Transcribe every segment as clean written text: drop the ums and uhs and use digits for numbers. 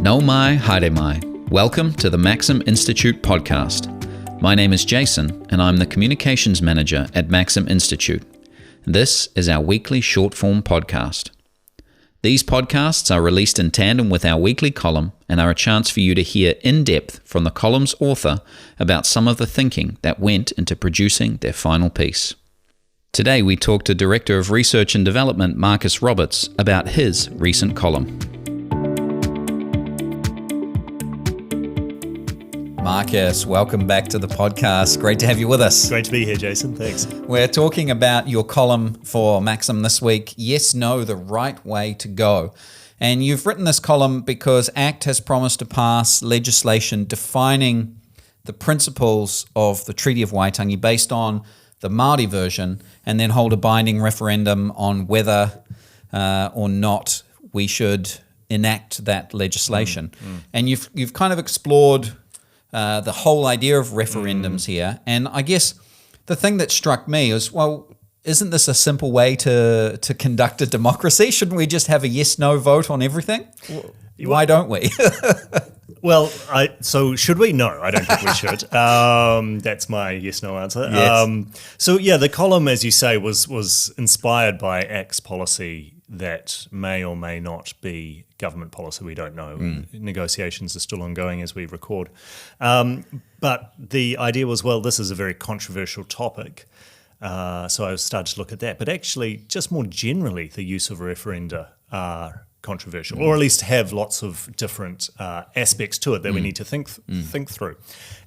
Nau mai, haere mai. Welcome to the Maxim Institute podcast. My name is Jason, and I'm the Communications Manager at Maxim Institute. This is our weekly short-form podcast. These podcasts are released in tandem with our weekly column and are a chance for you to hear in depth from the column's author about some of the thinking that went into producing their final piece. Today we talk to Director of Research and Development Marcus Roberts about his recent column. Marcus, welcome back to the podcast. Great to have you with us. Great to be here, Jason. Thanks. We're talking about your column for Maxim this week, Yes, No, the Right Way to Go. And you've written this column because ACT has promised to pass legislation defining the principles of the Treaty of Waitangi based on the Māori version, and then hold a binding referendum on whether or not we should enact that legislation. And you've kind of explored the whole idea of referendums here. And I guess the thing that struck me is, well, isn't this a simple way to conduct a democracy? Shouldn't we just have a yes-no vote on everything? Why don't we? Well, so should we? No, I don't think we should. That's my yes-no answer. Yes. The column, as you say, was inspired by ACT's policy that may or may not be government policy. We don't know. Negotiations are still ongoing as we record. But the idea was, well, this is a very controversial topic. So I started to look at that. But actually, just more generally, the use of referenda are controversial, or at least have lots of different aspects to it that we need to think through.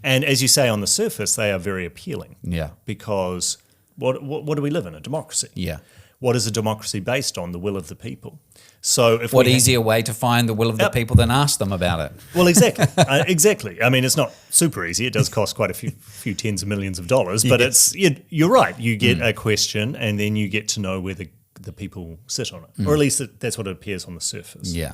And as you say, on the surface, they are very appealing. Yeah. Because what do we live in? A democracy. Yeah. What is a democracy based on? The will of the people. So if what easier way to find the will of the people than ask them about it? Well, exactly. Exactly. I mean, it's not super easy. It does cost quite a few tens of millions of dollars, but you're right. You get a question and then you get to know where the people sit on it, or at least that's what it appears on the surface. Yeah.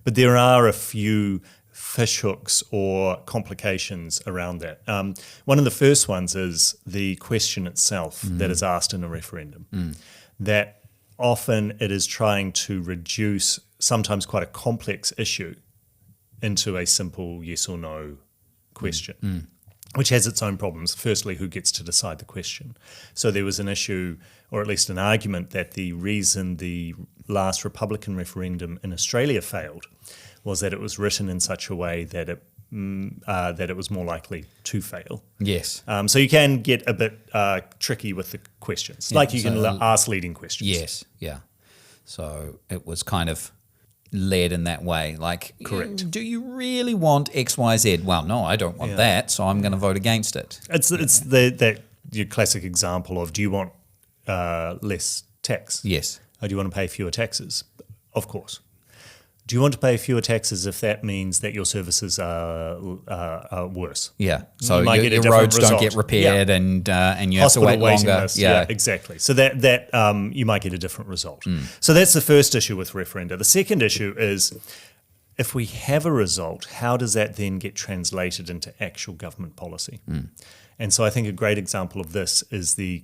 But there are a few fishhooks or complications around that. One of the first ones is the question itself that is asked in a referendum. That often it is trying to reduce sometimes quite a complex issue into a simple yes or no question, which has its own problems. Firstly, who gets to decide the question? So there was an issue, or at least an argument, that the reason the last Republican referendum in Australia failed was that it was written in such a way that it was more likely to fail. Yes. So you can get a bit tricky with the questions. Yeah, like you can ask leading questions. Yes, yeah. So it was kind of led in that way. Like, correct. Do you really want X, Y, Z? Well, no, I don't want that, so I'm going to vote against it. It's your classic example of, do you want less tax? Yes. Or do you want to pay fewer taxes? Of course. Do you want to pay fewer taxes if that means that your services are worse? Yeah. So your roads result. don't get repaired, and you have to wait longer. List. Yeah, exactly. So that you might get a different result. So that's the first issue with referenda. The second issue is, if we have a result, how does that then get translated into actual government policy? And so I think a great example of this is the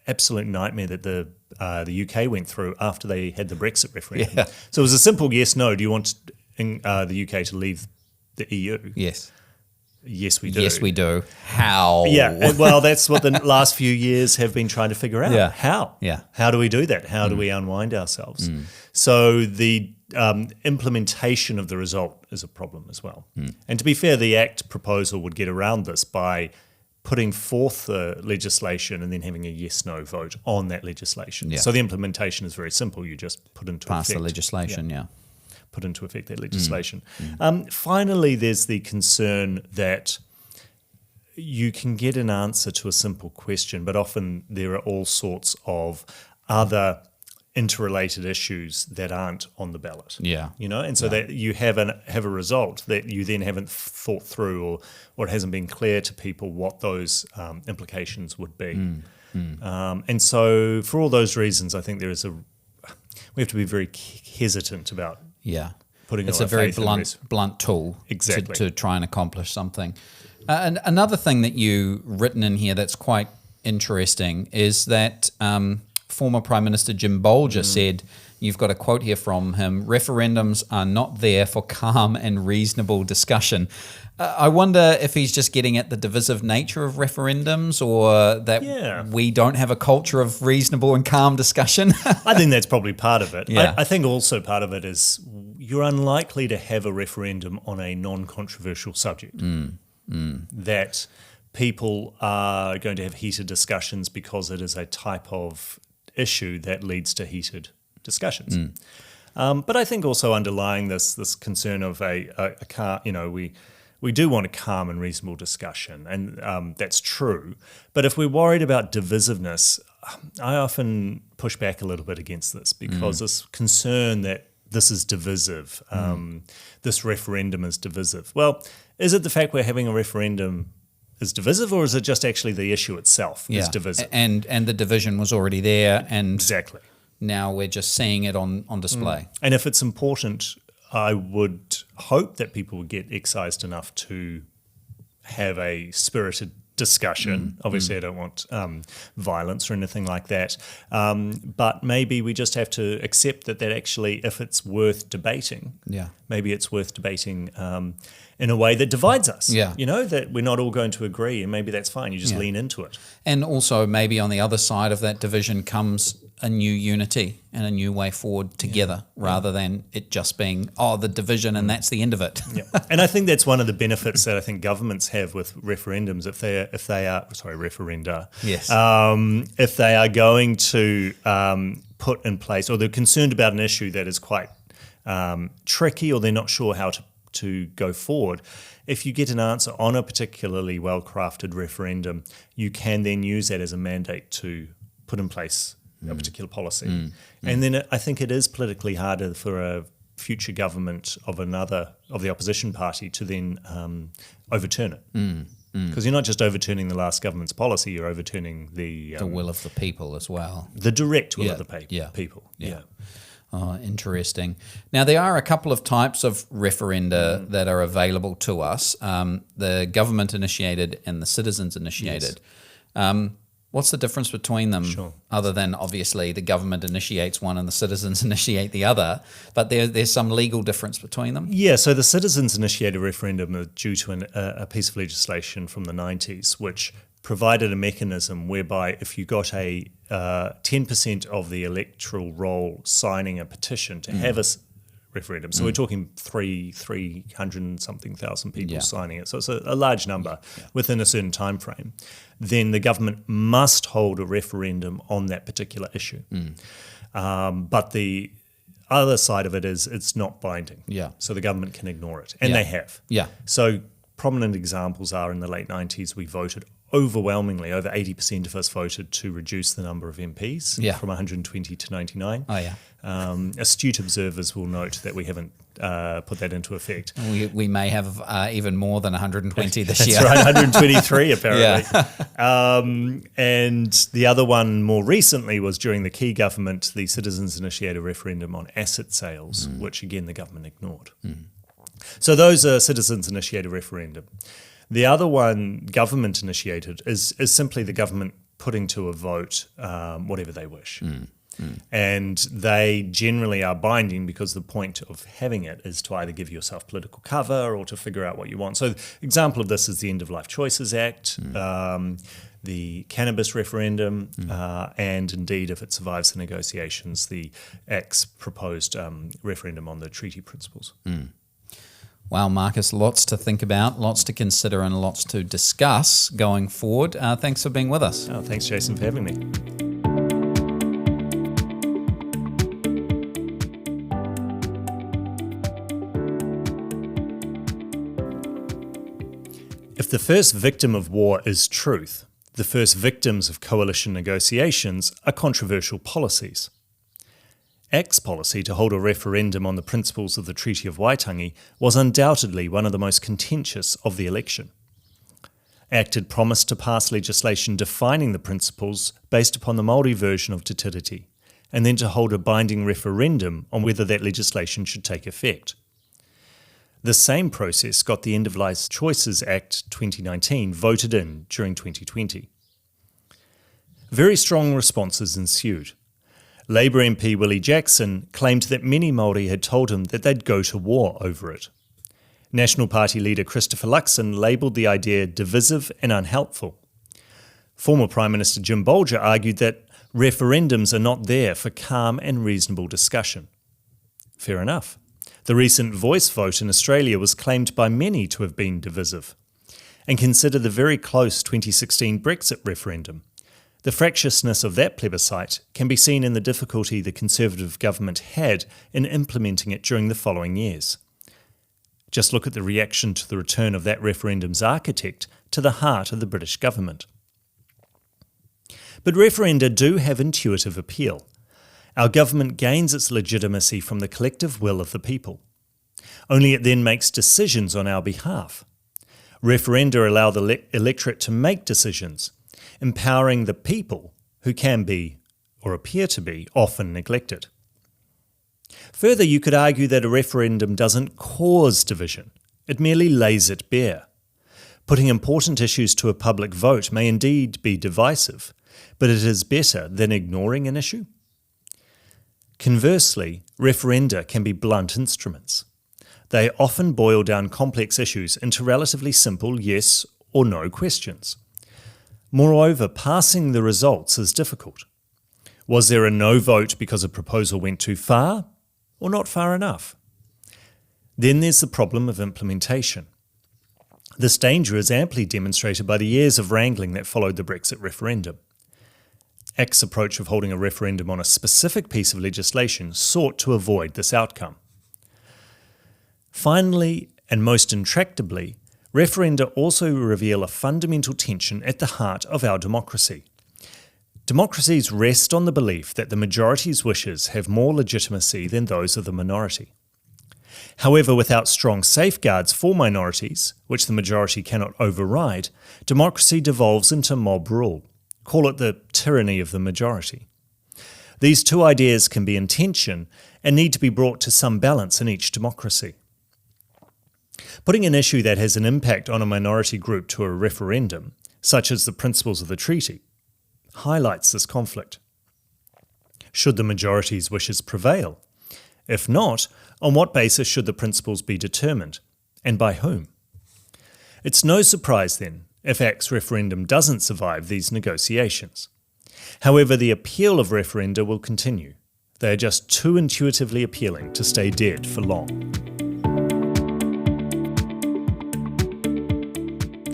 absolute nightmare that the UK went through after they had the Brexit referendum. Yeah. So it was a simple yes, no. Do you want the UK to leave the EU? Yes. Yes, we do. Yes, we do. How? Yeah, well, that's what the last few years have been trying to figure out. Yeah. How? Yeah. How do we do that? How do we unwind ourselves? So the implementation of the result is a problem as well. And to be fair, the ACT proposal would get around this by putting forth the legislation and then having a yes-no vote on that legislation. Yeah. So the implementation is very simple. You just put into Pass effect. the legislation, Put into effect that legislation. Finally, there's the concern that you can get an answer to a simple question, but often there are all sorts of other interrelated issues that aren't on the ballot. Yeah. And so that you have a result that you then haven't thought through, or it hasn't been clear to people what those implications would be. And so for all those reasons, I think we have to be very hesitant about putting it's a a very blunt tool to try and accomplish something. And another thing that you've written in here that's quite interesting is that former Prime Minister Jim Bolger said, you've got a quote here from him, referendums are not there for calm and reasonable discussion. I wonder if he's just getting at the divisive nature of referendums, or that we don't have a culture of reasonable and calm discussion. I think that's probably part of it. Yeah. I think also part of it is you're unlikely to have a referendum on a non-controversial subject. That people are going to have heated discussions because it is a type of issue that leads to heated discussions. But I think also underlying this concern of a car, we do want a calm and reasonable discussion, and that's true. But if we're worried about divisiveness, I often push back a little bit against this, because this concern that this is divisive, this referendum is divisive. Well, is it the fact we're having a referendum is divisive, or is it just actually the issue itself is divisive? And the division was already there, and exactly. Now we're just seeing it on display. And if it's important, I would hope that people would get excised enough to have a spirited discussion. Obviously, I don't want violence or anything like that. But maybe we just have to accept that actually, if it's worth debating, maybe it's worth debating in a way that divides us. That we're not all going to agree, and maybe that's fine. You just lean into it. And also maybe on the other side of that division comes a new unity and a new way forward together, rather than it just being, the division and that's the end of it. And I think that's one of the benefits that I think governments have with referendums, if they are referenda. Yes. If they are going to put in place, or they're concerned about an issue that is quite tricky, or they're not sure how to go forward, if you get an answer on a particularly well-crafted referendum, you can then use that as a mandate to put in place a particular policy. And then I think it is politically harder for a future government of the opposition party to then overturn it. Because you're not just overturning the last government's policy, you're overturning the will of the people as well. The direct will of the people. Oh, interesting. Now, there are a couple of types of referenda that are available to us, the government-initiated and the citizens-initiated. What's the difference between them, other than obviously the government initiates one and the citizens initiate the other, but there's some legal difference between them? Yeah, so the citizens-initiated referendum are due to a piece of legislation from the 90s, which provided a mechanism whereby if you got a 10% of the electoral roll signing a petition to have a referendum, so we're talking 300 and something thousand people signing it, so it's a large number within a certain time frame, then the government must hold a referendum on that particular issue. But the other side of it is it's not binding, so the government can ignore it, and they have. So prominent examples are in the late 90s we voted overwhelmingly, over 80% of us voted to reduce the number of MPs from 120 to 99. Astute observers will note that we haven't put that into effect. We may have even more than 120 this year. That's right, 123 apparently. And the other one more recently was during the Key government, the citizens initiated a referendum on asset sales, which again the government ignored. So those are citizens initiated referendum. The other one, government initiated, is simply the government putting to a vote whatever they wish. And they generally are binding because the point of having it is to either give yourself political cover or to figure out what you want. So example of this is the End of Life Choices Act, the cannabis referendum, and indeed, if it survives the negotiations, the Act's proposed referendum on the treaty principles. Wow, Marcus, lots to think about, lots to consider, and lots to discuss going forward. Thanks for being with us. Oh, thanks, Jason, for having me. If the first victim of war is truth, the first victims of coalition negotiations are controversial policies. ACT's policy to hold a referendum on the principles of the Treaty of Waitangi was undoubtedly one of the most contentious of the election. ACT had promised to pass legislation defining the principles based upon the Māori version of Te Tiriti, and then to hold a binding referendum on whether that legislation should take effect. The same process got the End of Life Choices Act 2019 voted in during 2020. Very strong responses ensued, Labour MP Willie Jackson claimed that many Māori had told him that they'd go to war over it. National Party leader Christopher Luxon labelled the idea divisive and unhelpful. Former Prime Minister Jim Bolger argued that referendums are not there for calm and reasonable discussion. Fair enough. The recent Voice vote in Australia was claimed by many to have been divisive. And consider the very close 2016 Brexit referendum. The fractiousness of that plebiscite can be seen in the difficulty the Conservative government had in implementing it during the following years. Just look at the reaction to the return of that referendum's architect to the heart of the British government. But referenda do have intuitive appeal. Our government gains its legitimacy from the collective will of the people. Only it then makes decisions on our behalf. Referenda allow the electorate to make decisions, empowering the people who can be, or appear to be, often neglected. Further, you could argue that a referendum doesn't cause division, it merely lays it bare. Putting important issues to a public vote may indeed be divisive, but it is better than ignoring an issue. Conversely, referenda can be blunt instruments. They often boil down complex issues into relatively simple yes or no questions. Moreover, passing the results is difficult. Was there a no vote because a proposal went too far or not far enough? Then there's the problem of implementation. This danger is amply demonstrated by the years of wrangling that followed the Brexit referendum. ACT's approach of holding a referendum on a specific piece of legislation sought to avoid this outcome. Finally, and most intractably, referenda also reveal a fundamental tension at the heart of our democracy. Democracies rest on the belief that the majority's wishes have more legitimacy than those of the minority. However, without strong safeguards for minorities, which the majority cannot override, democracy devolves into mob rule. Call it the tyranny of the majority. These two ideas can be in tension and need to be brought to some balance in each democracy. Putting an issue that has an impact on a minority group to a referendum, such as the principles of the treaty, highlights this conflict. Should the majority's wishes prevail? If not, on what basis should the principles be determined, and by whom? It's no surprise then if ACT's referendum doesn't survive these negotiations. However, the appeal of referenda will continue. They are just too intuitively appealing to stay dead for long.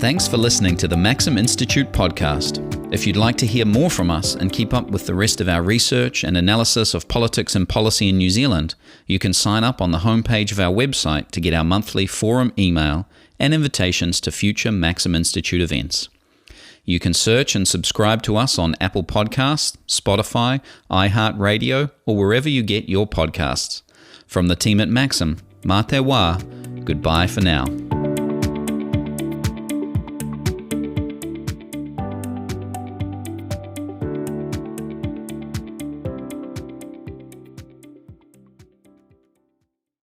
Thanks for listening to the Maxim Institute podcast. If you'd like to hear more from us and keep up with the rest of our research and analysis of politics and policy in New Zealand, you can sign up on the homepage of our website to get our monthly forum email and invitations to future Maxim Institute events. You can search and subscribe to us on Apple Podcasts, Spotify, iHeartRadio, or wherever you get your podcasts. From the team at Maxim, mā te wā, goodbye for now.